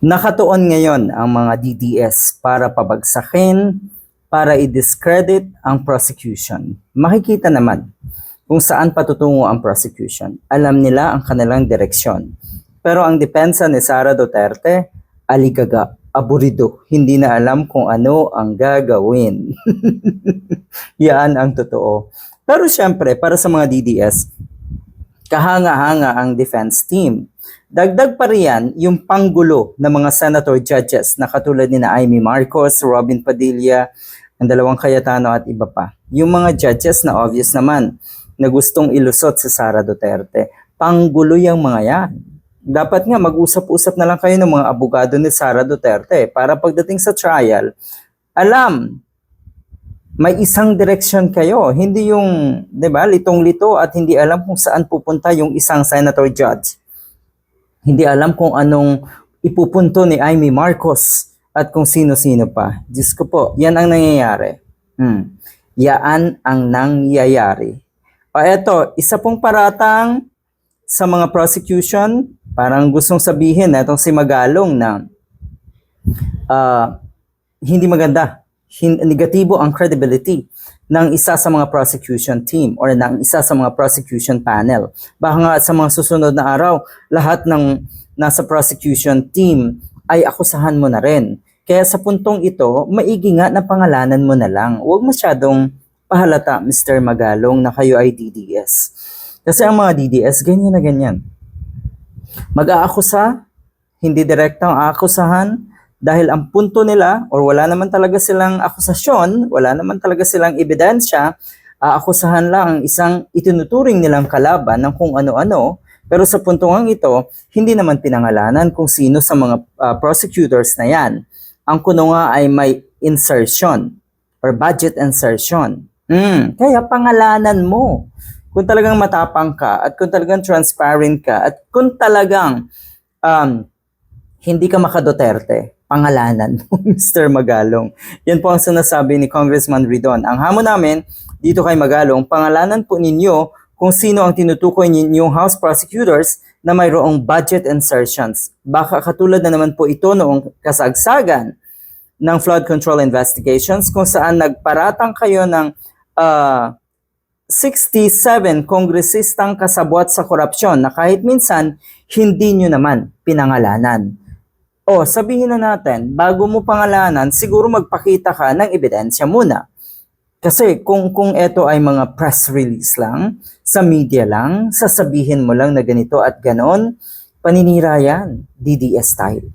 Nakatuon ngayon ang mga DDS para pabagsakin, para i-discredit ang prosecution. Makikita naman kung saan patutungo ang prosecution. Alam nila ang kanilang direksyon. Pero ang depensa ni Sara Duterte, aligaga, aburido, hindi na alam kung ano ang gagawin. Yan ang totoo. Pero syempre, para sa mga DDS, kahanga-hanga ang defense team. Dagdag pa riyan yung panggulo ng mga senator judges na katulad ni Amy Marcos, Robin Padilla, ang dalawang Cayetano at iba pa. Yung mga judges na obvious naman na gustong ilusot si Sara Duterte. Panggulo yung mga yan. Dapat nga mag-usap-usap na lang kayo ng mga abogado ni Sara Duterte para pagdating sa trial, alam, may isang direksyon kayo. Hindi yung, di ba, litong-lito at hindi alam kung saan pupunta yung isang senator judge. Hindi alam kung anong ipupunto ni Amy Marcos at kung sino-sino pa. Diyos ko po, yan ang nangyayari. Yan ang nangyayari. O eto, isa pong paratang sa mga prosecution, parang gustong sabihin na itong si Magalong na hindi maganda. Negatibo ang credibility ng isa sa mga prosecution team or ng isa sa mga prosecution panel. Baka nga sa mga susunod na araw, lahat ng nasa prosecution team ay akusahan mo na rin. Kaya sa puntong ito, maigi nga na pangalanan mo na lang. Huwag masyadong pahalata, Mr. Magalong, na kayo ay DDS. Kasi ang mga DDS, ganyan na ganyan. Mag-aakusa, hindi direktang aakusahan, dahil ang punto nila, or wala naman talaga silang akusasyon, wala naman talaga silang ebidensya, aakusahan lang ang isang itinuturing nilang kalaban ng kung ano-ano, pero sa puntungang ito, hindi naman pinangalanan kung sino sa mga prosecutors na yan. Ang kuno nga ay may insertion, or budget insertion. Kaya pangalanan mo. Kung talagang matapang ka, at kung talagang transparent ka, at kung talagang hindi ka maka-Duterte, pangalanan mo, Mr. Magalong. Yan po ang sinasabi ni Congressman Ridon. Ang hamon namin dito kay Magalong, pangalanan po ninyo kung sino ang tinutukoy ninyong House prosecutors na mayroong budget insertions. Baka katulad na naman po ito noong kasagsagan ng flood control investigations kung saan nagparatang kayo ng 67 kongresistang kasabwat sa korupsyon na kahit minsan hindi nyo naman pinangalanan. O sabihin na natin, bago mo pangalanan, siguro magpakita ka ng ebidensya muna. Kasi kung ito ay mga press release lang, sa media lang, sasabihin mo lang na ganito at ganon, paninira yan, DDS style.